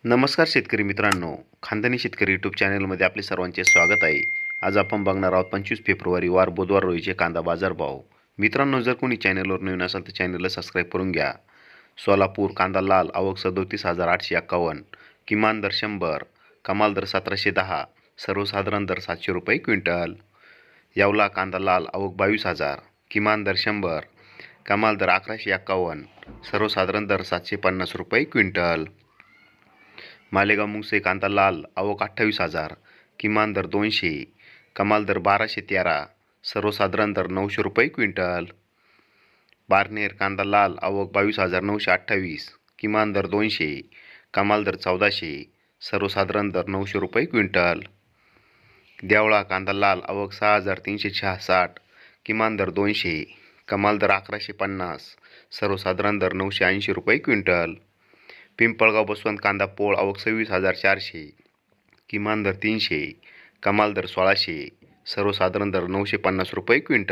नमस्कार शेतकरी मित्रांनो, खानदानी शेतकरी यूट्यूब चॅनलमध्ये आपले सर्वांचे स्वागत आहे. आज आपण बघणार आहोत 25 फेब्रुवारी वार बुधवार रोजीचे कांदा बाजारभाव. मित्रांनो, जर कोणी चॅनलवर नवीन असाल तर चॅनलला सबस्क्राईब करून घ्या. सोलापूर कांदा लाल आवक 37,851, किमान दर 100, कमाल दर 1710, सर्वसाधारण दर 700 रुपये क्विंटल. येवला कांदा लाल आवक 22,000, किमान दर 100, कमाल दर 1151, सर्वसाधारण दर 750 रुपये क्विंटल. मालेगाव मुंगसे कांदा लाल आवक 28,000, किमान दर 200, कमाल दर 1213, सर्वसाधारण दर 900 रुपये क्विंटल. बारनेर कांदा लाल आवक 22,928, किमान दर 200, कमाल दर 1400, सर्वसाधारण दर 900 रुपये क्विंटल. देवळा कांदा लाल आवक 6,366, किमान दर 200, कमाल दर 1150, सर्वसाधारण दर 980 रुपये क्विंटल. पिंपळगाव बसवंत कांदा पोळ आवक 26,400, किमान दर 300, कमाल दर 1600, सर्वसाधारण दर 950 रुपये क्विंटल.